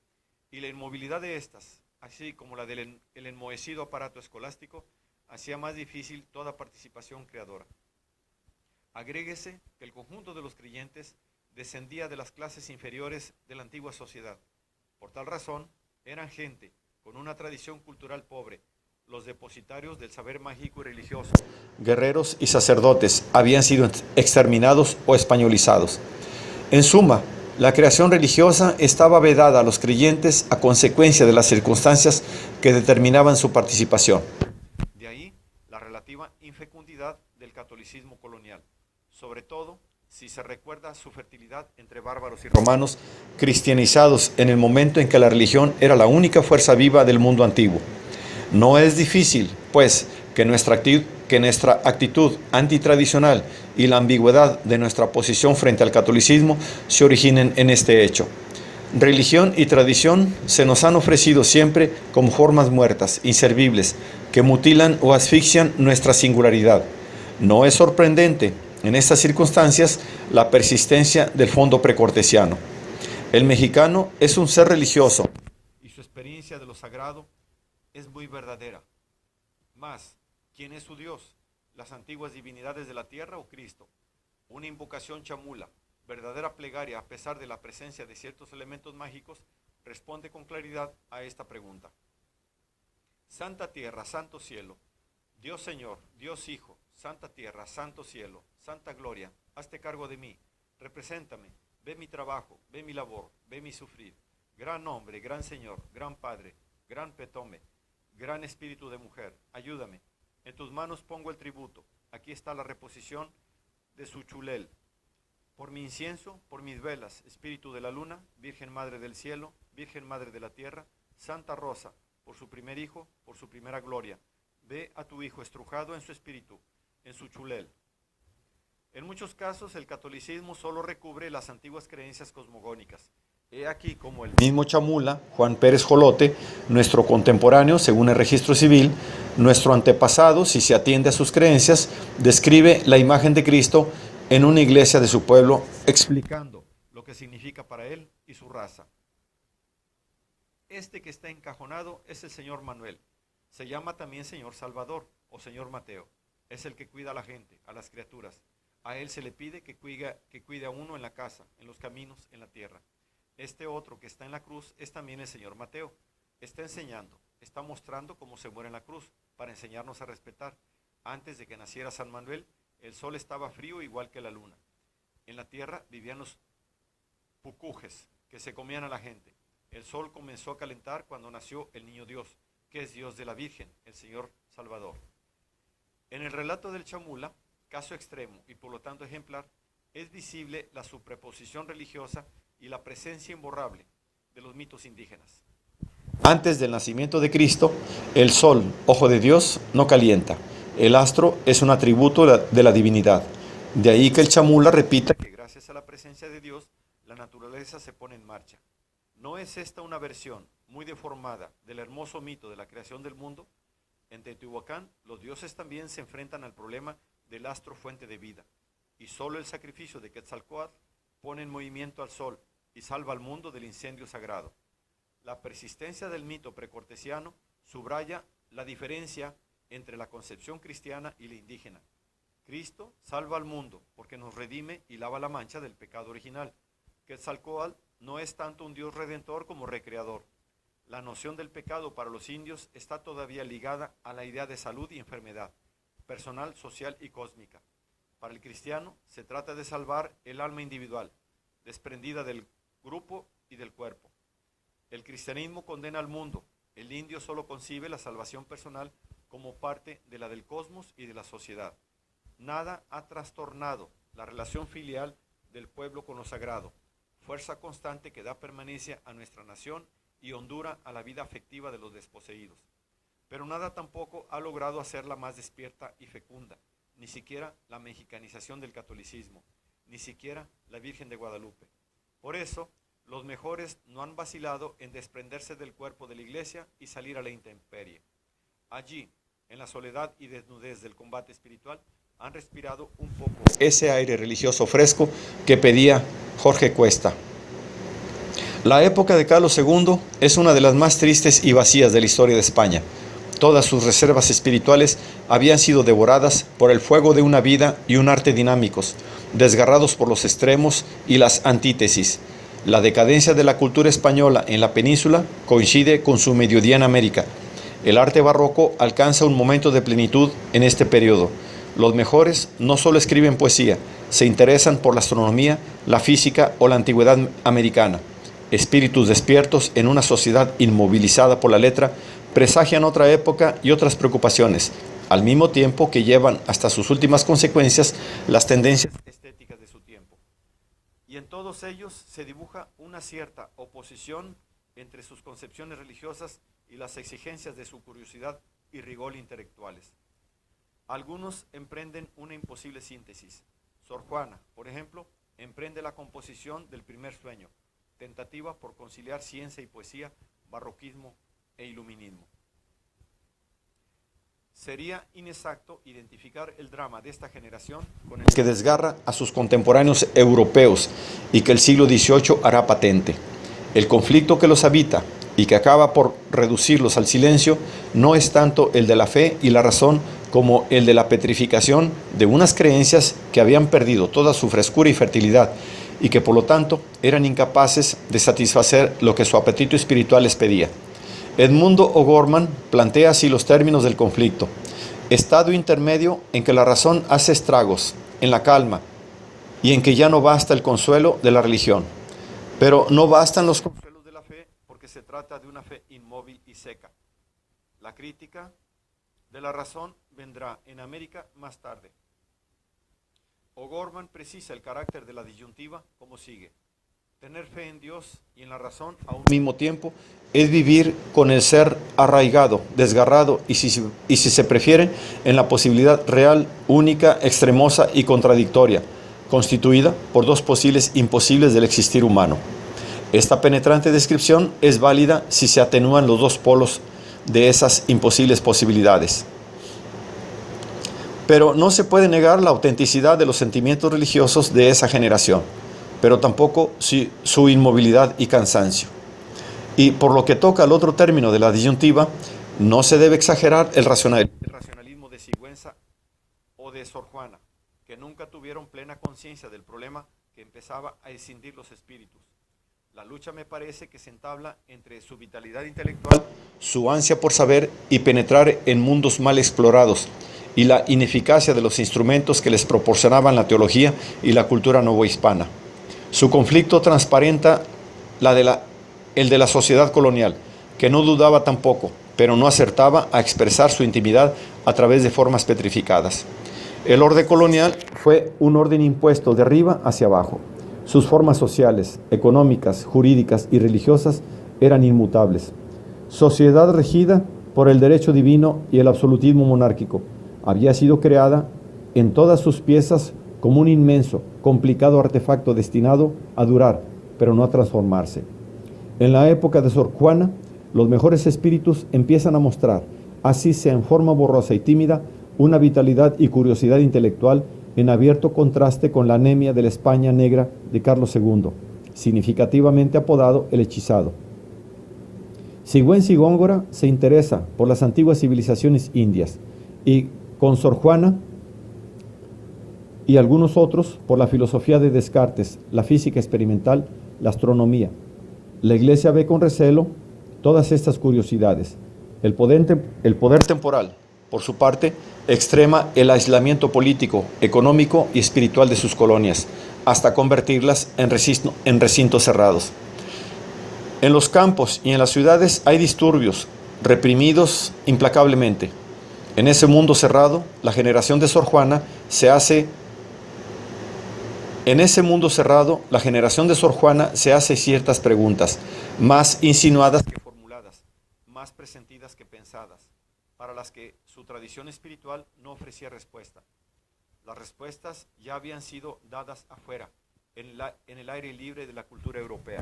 Y la inmovilidad de éstas, así como la del enmohecido aparato escolástico, hacía más difícil toda participación creadora. Agréguese que el conjunto de los creyentes descendía de las clases inferiores de la antigua sociedad. Por tal razón, eran gente con una tradición cultural pobre, los depositarios del saber mágico y religioso. Guerreros y sacerdotes habían sido exterminados o españolizados. En suma, la creación religiosa estaba vedada a los creyentes a consecuencia de las circunstancias que determinaban su participación. De ahí la relativa infecundidad del catolicismo colonial, sobre todo si se recuerda su fertilidad entre bárbaros y romanos cristianizados en el momento en que la religión era la única fuerza viva del mundo antiguo. No es difícil, pues, que nuestra actitud antitradicional y la ambigüedad de nuestra posición frente al catolicismo se originen en este hecho. Religión y tradición se nos han ofrecido siempre como formas muertas, inservibles, que mutilan o asfixian nuestra singularidad. No es sorprendente, en estas circunstancias, la persistencia del fondo precortesiano. El mexicano es un ser religioso y su experiencia de lo sagrado es muy verdadera. Mas, ¿quién es su Dios? ¿Las antiguas divinidades de la tierra o Cristo? Una invocación chamula, verdadera plegaria a pesar de la presencia de ciertos elementos mágicos, responde con claridad a esta pregunta. Santa tierra, santo cielo, Dios Señor, Dios Hijo, Santa tierra, santo cielo, santa gloria, hazte cargo de mí, represéntame, ve mi trabajo, ve mi labor, ve mi sufrir. Gran hombre, gran Señor, gran Padre, gran Petome, gran espíritu de mujer, ayúdame. En tus manos pongo el tributo. Aquí está la reposición de su chulel. Por mi incienso, por mis velas, espíritu de la luna, Virgen Madre del cielo, Virgen Madre de la tierra, Santa Rosa, por su primer hijo, por su primera gloria. Ve a tu hijo estrujado en su espíritu, en su chulel. En muchos casos el catolicismo solo recubre las antiguas creencias cosmogónicas. He aquí como el mismo chamula, Juan Pérez Jolote, nuestro contemporáneo según el registro civil, nuestro antepasado, si se atiende a sus creencias, describe la imagen de Cristo en una iglesia de su pueblo, explicando lo que significa para él y su raza. Este que está encajonado es el Señor Manuel. Se llama también Señor Salvador o Señor Mateo. Es el que cuida a la gente, a las criaturas. A él se le pide que cuide a uno en la casa, en los caminos, en la tierra. Este otro que está en la cruz es también el Señor Mateo. Está enseñando, está mostrando cómo se muere en la cruz para enseñarnos a respetar. Antes de que naciera San Manuel, el sol estaba frío igual que la luna. En la tierra vivían los pucujes que se comían a la gente. El sol comenzó a calentar cuando nació el niño Dios, que es Dios de la Virgen, el Señor Salvador. En el relato del chamula, caso extremo y por lo tanto ejemplar, es visible la superposición religiosa y la presencia imborrable de los mitos indígenas. Antes del nacimiento de Cristo, el sol, ojo de Dios, no calienta. El astro es un atributo de la divinidad. De ahí que el chamula repita que gracias a la presencia de Dios, la naturaleza se pone en marcha. ¿No es esta una versión muy deformada del hermoso mito de la creación del mundo? En Teotihuacán, los dioses también se enfrentan al problema del astro fuente de vida, y solo el sacrificio de Quetzalcóatl pone en movimiento al sol y salva al mundo del incendio sagrado. La persistencia del mito precortesiano subraya la diferencia entre la concepción cristiana y la indígena. Cristo salva al mundo porque nos redime y lava la mancha del pecado original. Quetzalcóatl no es tanto un Dios redentor como recreador. La noción del pecado para los indios está todavía ligada a la idea de salud y enfermedad, personal, social y cósmica. Para el cristiano se trata de salvar el alma individual, desprendida del grupo y del cuerpo. El cristianismo condena al mundo. El indio solo concibe la salvación personal como parte de la del cosmos y de la sociedad. Nada ha trastornado la relación filial del pueblo con lo sagrado, fuerza constante que da permanencia a nuestra nación y hondura a la vida afectiva de los desposeídos. Pero nada tampoco ha logrado hacerla más despierta y fecunda, ni siquiera la mexicanización del catolicismo, ni siquiera la Virgen de Guadalupe. Por eso, los mejores no han vacilado en desprenderse del cuerpo de la Iglesia y salir a la intemperie. Allí, en la soledad y desnudez del combate espiritual, han respirado un poco ese aire religioso fresco que pedía Jorge Cuesta. La época de Carlos II es una de las más tristes y vacías de la historia de España. Todas sus reservas espirituales habían sido devoradas por el fuego de una vida y un arte dinámicos, desgarrados por los extremos y las antítesis. La decadencia de la cultura española en la península coincide con su mediodía en América. El arte barroco alcanza un momento de plenitud en este periodo. Los mejores no solo escriben poesía, se interesan por la astronomía, la física o la antigüedad americana. Espíritus despiertos en una sociedad inmovilizada por la letra presagian otra época y otras preocupaciones, al mismo tiempo que llevan hasta sus últimas consecuencias las tendencias estéticas de su tiempo. Y en todos ellos se dibuja una cierta oposición entre sus concepciones religiosas y las exigencias de su curiosidad y rigor intelectuales. Algunos emprenden una imposible síntesis. Sor Juana, por ejemplo, emprende la composición del primer sueño, tentativa por conciliar ciencia y poesía, barroquismo e iluminismo. Sería inexacto identificar el drama de esta generación con el que desgarra a sus contemporáneos europeos y que el siglo XVIII hará patente. El conflicto que los habita y que acaba por reducirlos al silencio no es tanto el de la fe y la razón como el de la petrificación de unas creencias que habían perdido toda su frescura y fertilidad y que por lo tanto eran incapaces de satisfacer lo que su apetito espiritual les pedía. Edmundo O'Gorman plantea así los términos del conflicto: estado intermedio en que la razón hace estragos, en la calma, y en que ya no basta el consuelo de la religión. Pero no bastan los consuelos de la fe porque se trata de una fe inmóvil y seca. La crítica de la razón vendrá en América más tarde. O'Gorman precisa el carácter de la disyuntiva como sigue: tener fe en Dios y en la razón a un mismo tiempo es vivir con el ser arraigado, desgarrado y si se prefiere, en la posibilidad real, única, extremosa y contradictoria, constituida por dos posibles imposibles del existir humano. Esta penetrante descripción es válida si se atenúan los dos polos de esas imposibles posibilidades. Pero no se puede negar la autenticidad de los sentimientos religiosos de esa generación, pero tampoco su inmovilidad y cansancio. Y por lo que toca al otro término de la disyuntiva, no se debe exagerar el racionalismo de Sigüenza o de Sor Juana, que nunca tuvieron plena conciencia del problema que empezaba a escindir los espíritus. La lucha me parece que se entabla entre su vitalidad intelectual, su ansia por saber y penetrar en mundos mal explorados, y la ineficacia de los instrumentos que les proporcionaban la teología y la cultura novohispana. Su conflicto transparenta el de la sociedad colonial, que no dudaba tampoco, pero no acertaba a expresar su intimidad a través de formas petrificadas. El orden colonial fue un orden impuesto de arriba hacia abajo. Sus formas sociales, económicas, jurídicas y religiosas eran inmutables. Sociedad regida por el derecho divino y el absolutismo monárquico, había sido creada en todas sus piezas como un inmenso, complicado artefacto destinado a durar, pero no a transformarse. En la época de Sor Juana, los mejores espíritus empiezan a mostrar, así sea en forma borrosa y tímida, una vitalidad y curiosidad intelectual en abierto contraste con la anemia de la España negra de Carlos II, significativamente apodado el hechizado. Sigüenza y Góngora se interesa por las antiguas civilizaciones indias y con Sor Juana y algunos otros por la filosofía de Descartes, la física experimental, la astronomía. La Iglesia ve con recelo todas estas curiosidades. El poder temporal, por su parte, extrema el aislamiento político, económico y espiritual de sus colonias, hasta convertirlas en recintos cerrados. En los campos y en las ciudades hay disturbios, reprimidos implacablemente. En ese mundo cerrado, la generación de Sor Juana se hace En ese mundo cerrado, la generación de Sor Juana se hace ciertas preguntas, más insinuadas que formuladas, más presentidas que pensadas, para las que su tradición espiritual no ofrecía respuesta. Las respuestas ya habían sido dadas afuera, en el aire libre de la cultura europea.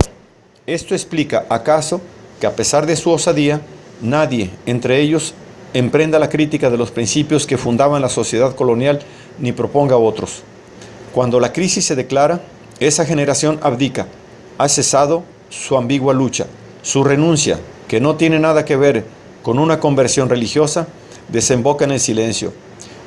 Esto explica, acaso, que a pesar de su osadía, nadie, entre ellos, emprenda la crítica de los principios que fundaban la sociedad colonial ni proponga otros. Cuando la crisis se declara, esa generación abdica, ha cesado su ambigua lucha, su renuncia, que no tiene nada que ver con una conversión religiosa, desemboca en el silencio.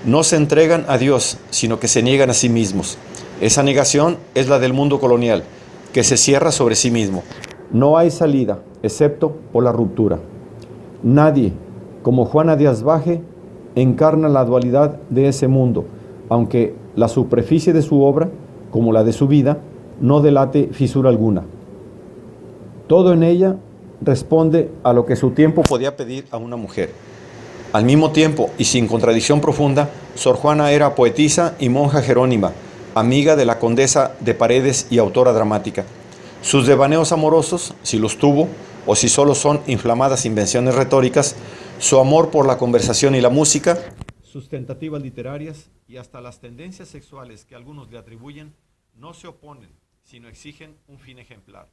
No se entregan a Dios, sino que se niegan a sí mismos. Esa negación es la del mundo colonial, que se cierra sobre sí mismo. No hay salida, excepto por la ruptura. Nadie, como Juana Díaz Baje, encarna la dualidad de ese mundo, aunque la superficie de su obra, como la de su vida, no delate fisura alguna. Todo en ella responde a lo que su tiempo podía pedir a una mujer. Al mismo tiempo, y sin contradicción profunda, Sor Juana era poetisa y monja jerónima, amiga de la condesa de Paredes y autora dramática. Sus devaneos amorosos, si los tuvo, o si solo son inflamadas invenciones retóricas, su amor por la conversación y la música, sus tentativas literarias y hasta las tendencias sexuales que algunos le atribuyen, no se oponen, sino exigen un fin ejemplar.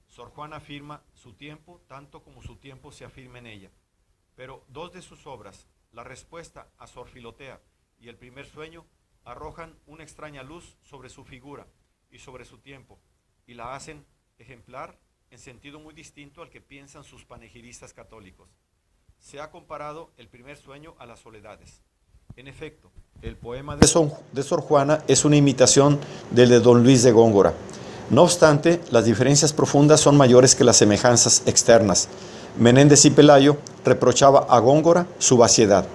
Sor Juana afirma su tiempo tanto como su tiempo se afirma en ella. Pero dos de sus obras, La respuesta a Sor Filotea y El primer sueño, arrojan una extraña luz sobre su figura y sobre su tiempo, y la hacen ejemplar en sentido muy distinto al que piensan sus panegiristas católicos. Se ha comparado El primer sueño a las soledades. En efecto, el poema de Sor Juana es una imitación del de Don Luis de Góngora. No obstante, las diferencias profundas son mayores que las semejanzas externas. Menéndez y Pelayo reprochaba a Góngora su vaciedad.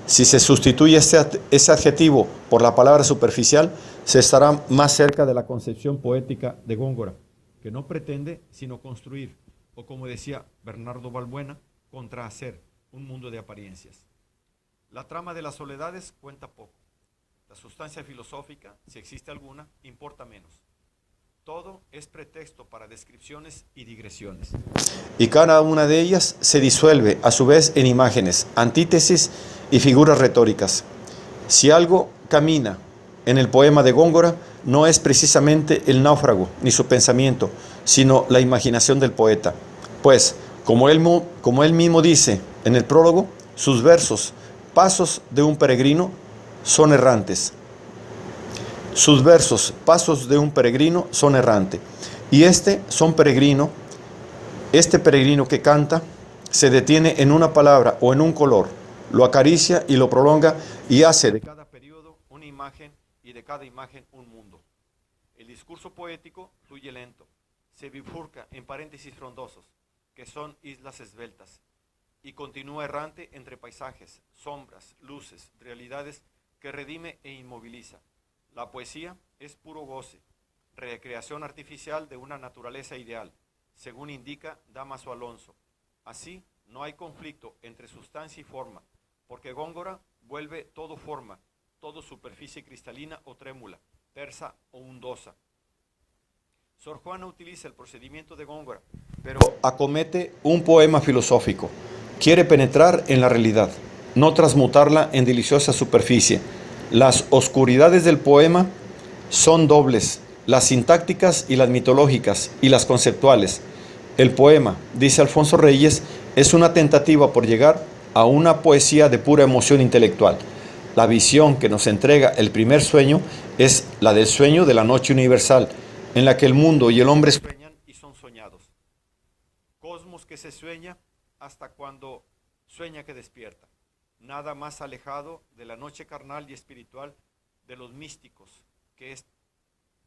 Si se sustituye ese adjetivo por la palabra superficial, se estará más cerca de la concepción poética de Góngora, que no pretende sino construir, o como decía Bernardo Balbuena, contrahacer un mundo de apariencias. La trama de las soledades cuenta poco. La sustancia filosófica, si existe alguna, importa menos. Todo es pretexto para descripciones y digresiones. Y cada una de ellas se disuelve a su vez en imágenes, antítesis y figuras retóricas. Si algo camina en el poema de Góngora, no es precisamente el náufrago ni su pensamiento, sino la imaginación del poeta. Pues, como él mismo dice en el prólogo, sus versos, pasos de un peregrino, son errantes. Sus versos, pasos de un peregrino, son errante. Y este peregrino que canta, se detiene en una palabra o en un color, lo acaricia y lo prolonga y hace de cada periodo una imagen y de cada imagen un mundo. El discurso poético fluye lento, se bifurca en paréntesis frondosos, que son islas esbeltas, y continúa errante entre paisajes, sombras, luces, realidades que redime e inmoviliza. La poesía es puro goce, recreación artificial de una naturaleza ideal, según indica Dámaso Alonso. Así, no hay conflicto entre sustancia y forma, porque Góngora vuelve todo forma, todo superficie cristalina o trémula, tersa o undosa. Sor Juana utiliza el procedimiento de Góngora, pero acomete un poema filosófico. Quiere penetrar en la realidad, no transmutarla en deliciosa superficie. Las oscuridades del poema son dobles, las sintácticas y las mitológicas y las conceptuales. El poema, dice Alfonso Reyes, es una tentativa por llegar a una poesía de pura emoción intelectual. La visión que nos entrega El primer sueño es la del sueño de la noche universal, en la que el mundo y el hombre sueñan y son soñados. Cosmos que se sueña hasta cuando sueña que despierta. Nada más alejado de la noche carnal y espiritual de los místicos que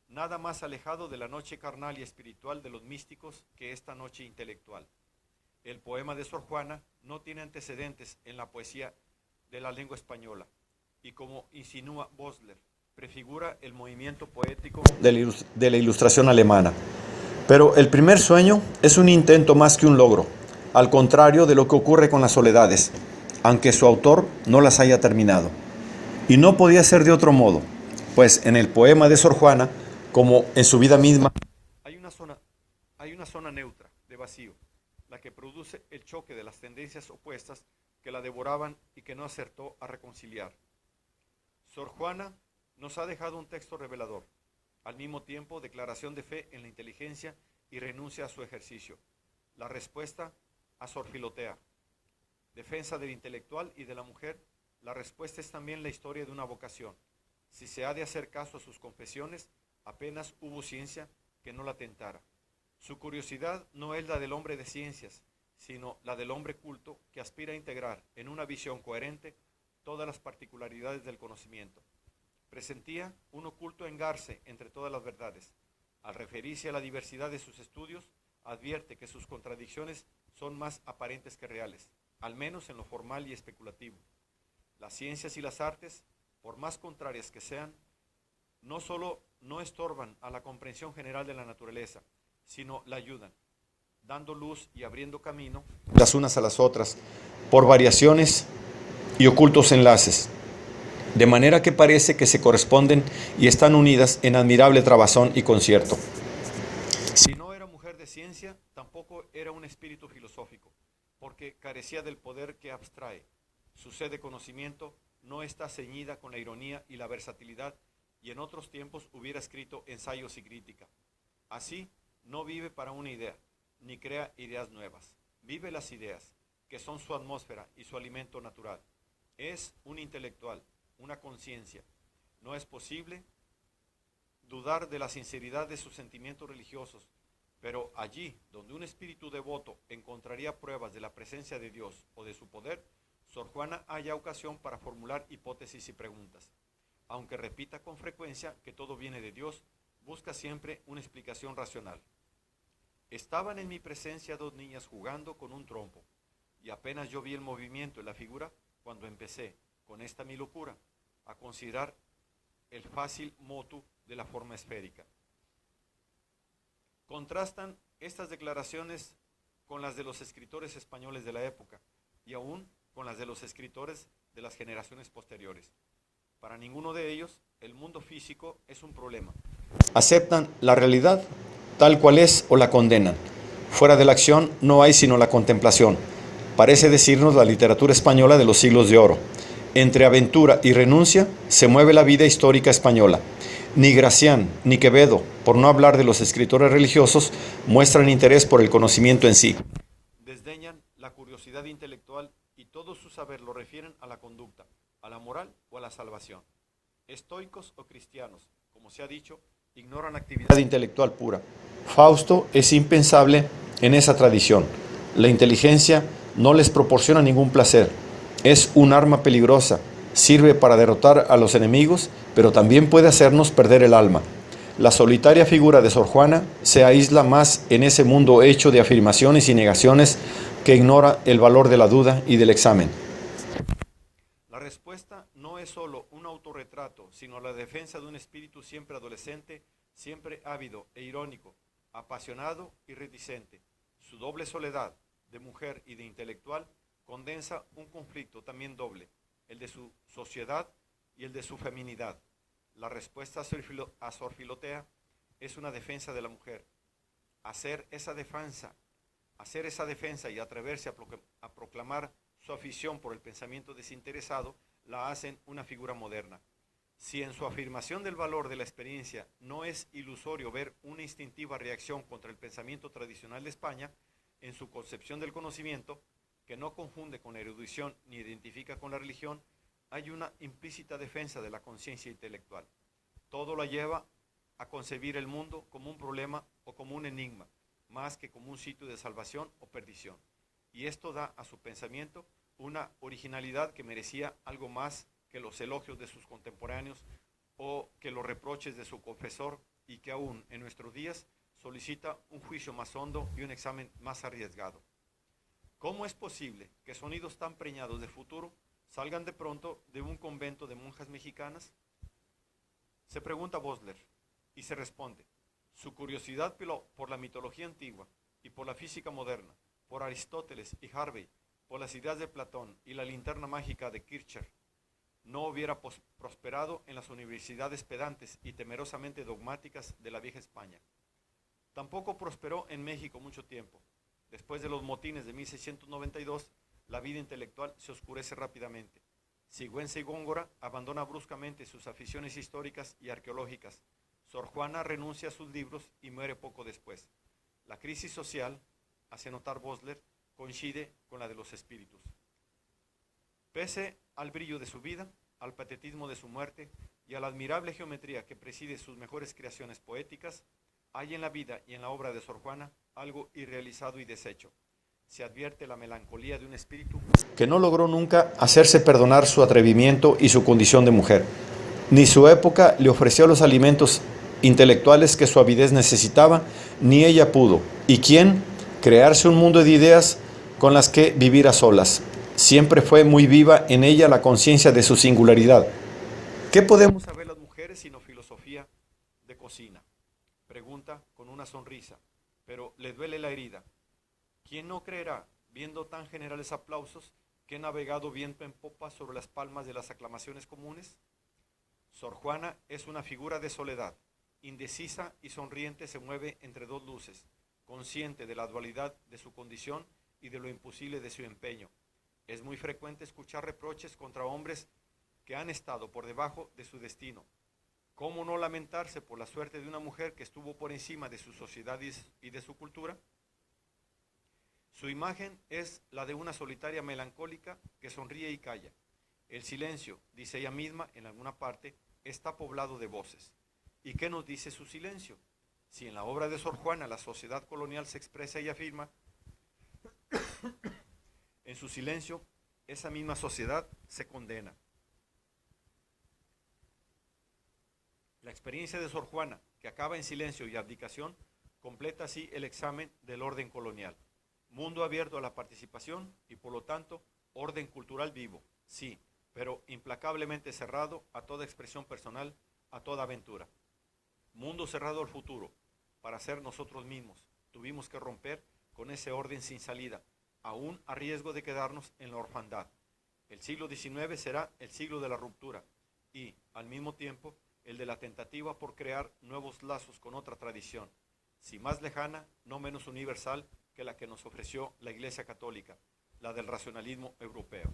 nada más alejado de la noche carnal y espiritual de los místicos que esta noche intelectual. El poema de Sor Juana no tiene antecedentes en la poesía de la lengua española y, como insinúa Bosler, prefigura el movimiento poético de la Ilustración alemana. Pero El primer sueño es un intento más que un logro, al contrario de lo que ocurre con las soledades, aunque su autor no las haya terminado. Y no podía ser de otro modo, pues en el poema de Sor Juana como en su vida misma, hay hay una zona neutra de vacío, la que produce el choque de las tendencias opuestas que la devoraban y que no acertó a reconciliar. Sor Juana nos ha dejado un texto revelador, al mismo tiempo declaración de fe en la inteligencia y renuncia a su ejercicio. La respuesta a Sor Filotea, defensa del intelectual y de la mujer, la respuesta es también la historia de una vocación. Si se ha de hacer caso a sus confesiones, apenas hubo ciencia que no la tentara. Su curiosidad no es la del hombre de ciencias, sino la del hombre culto que aspira a integrar en una visión coherente todas las particularidades del conocimiento. Presentía un oculto engarce entre todas las verdades. Al referirse a la diversidad de sus estudios, advierte que sus contradicciones son más aparentes que reales, al menos en lo formal y especulativo. Las ciencias y las artes, por más contrarias que sean, no solo no estorban a la comprensión general de la naturaleza, sino la ayudan, dando luz y abriendo camino las unas a las otras, por variaciones y ocultos enlaces, de manera que parece que se corresponden y están unidas en admirable trabazón y concierto. Si no era mujer de ciencia, tampoco era un espíritu filosófico, porque carecía del poder que abstrae. Su sed de conocimiento no está ceñida con la ironía y la versatilidad, y en otros tiempos hubiera escrito ensayos y crítica. Así, no vive para una idea, ni crea ideas nuevas. Vive las ideas, que son su atmósfera y su alimento natural. Es un intelectual, una conciencia. No es posible dudar de la sinceridad de sus sentimientos religiosos, pero allí donde un espíritu devoto encontraría pruebas de la presencia de Dios o de su poder, Sor Juana halla ocasión para formular hipótesis y preguntas. Aunque repita con frecuencia que todo viene de Dios, busca siempre una explicación racional. Estaban en mi presencia dos niñas jugando con un trompo, y apenas yo vi el movimiento en la figura cuando empecé, con esta mi locura, a considerar el fácil motu de la forma esférica. Contrastan estas declaraciones con las de los escritores españoles de la época y aún con las de los escritores de las generaciones posteriores. Para ninguno de ellos, el mundo físico es un problema. Aceptan la realidad tal cual es o la condenan. Fuera de la acción no hay sino la contemplación. Parece decirnos la literatura española de los siglos de oro. Entre aventura y renuncia se mueve la vida histórica española. Ni Gracián ni Quevedo, por no hablar de los escritores religiosos, muestran interés por el conocimiento en sí. Desdeñan la curiosidad intelectual y todo su saber lo refieren a la conducta, a la moral o a la salvación. Estoicos o cristianos, como se ha dicho, ignoran actividad intelectual pura. Fausto es impensable en esa tradición. La inteligencia no les proporciona ningún placer. Es un arma peligrosa. Sirve para derrotar a los enemigos, pero también puede hacernos perder el alma. La solitaria figura de Sor Juana se aísla más en ese mundo hecho de afirmaciones y negaciones que ignora el valor de la duda y del examen. La respuesta no es solo un autorretrato, sino la defensa de un espíritu siempre adolescente, siempre ávido e irónico, apasionado y reticente. Su doble soledad, de mujer y de intelectual, condensa un conflicto también doble, el de su sociedad y el de su feminidad. La respuesta a Sor Filotea es una defensa de la mujer. Hacer esa defensa y atreverse a proclamar su afición por el pensamiento desinteresado la hacen una figura moderna. Si en su afirmación del valor de la experiencia no es ilusorio ver una instintiva reacción contra el pensamiento tradicional de España, en su concepción del conocimiento, que no confunde con la erudición ni identifica con la religión, hay una implícita defensa de la conciencia intelectual. Todo la lleva a concebir el mundo como un problema o como un enigma, más que como un sitio de salvación o perdición. Y esto da a su pensamiento una originalidad que merecía algo más que los elogios de sus contemporáneos o que los reproches de su confesor, y que aún en nuestros días solicita un juicio más hondo y un examen más arriesgado. ¿Cómo es posible que sonidos tan preñados de futuro salgan de pronto de un convento de monjas mexicanas? Se pregunta Bosler y se responde: su curiosidad por la mitología antigua y por la física moderna, por Aristóteles y Harvey, por las ideas de Platón y la linterna mágica de Kircher, no hubiera prosperado en las universidades pedantes y temerosamente dogmáticas de la vieja España. Tampoco prosperó en México mucho tiempo. Después de los motines de 1692, la vida intelectual se oscurece rápidamente. Sigüenza y Góngora abandona bruscamente sus aficiones históricas y arqueológicas. Sor Juana renuncia a sus libros y muere poco después. La crisis social, hace notar Bosler, coincide con la de los espíritus. Pese al brillo de su vida, al patetismo de su muerte y a la admirable geometría que preside sus mejores creaciones poéticas, hay en la vida y en la obra de Sor Juana algo irrealizado y deshecho. Se advierte la melancolía de un espíritu que no logró nunca hacerse perdonar su atrevimiento y su condición de mujer. Ni su época le ofreció los alimentos intelectuales que su avidez necesitaba, ni ella pudo. ¿Y quién? Crearse un mundo de ideas con las que vivir a solas. Siempre fue muy viva en ella la conciencia de su singularidad. ¿Qué podemos saber las mujeres sino filosofía de cocina? Pregunta con una sonrisa, pero le duele la herida. ¿Quién no creerá, viendo tan generales aplausos, que he navegado viento en popa sobre las palmas de las aclamaciones comunes? Sor Juana es una figura de soledad, indecisa y sonriente, se mueve entre dos luces, consciente de la dualidad de su condición y de lo imposible de su empeño. Es muy frecuente escuchar reproches contra hombres que han estado por debajo de su destino. ¿Cómo no lamentarse por la suerte de una mujer que estuvo por encima de su sociedad y de su cultura? Su imagen es la de una solitaria melancólica que sonríe y calla. El silencio, dice ella misma en alguna parte, está poblado de voces. ¿Y qué nos dice su silencio? Si en la obra de Sor Juana la sociedad colonial se expresa y afirma, en su silencio esa misma sociedad se condena. La experiencia de Sor Juana, que acaba en silencio y abdicación, completa así el examen del orden colonial. Mundo abierto a la participación y por lo tanto orden cultural vivo, sí, pero implacablemente cerrado a toda expresión personal, a toda aventura. Mundo cerrado al futuro, para ser nosotros mismos. Tuvimos que romper con ese orden sin salida, aún a riesgo de quedarnos en la orfandad. El siglo XIX será el siglo de la ruptura y, al mismo tiempo, el de la tentativa por crear nuevos lazos con otra tradición, si más lejana, no menos universal que la que nos ofreció la Iglesia Católica, la del racionalismo europeo.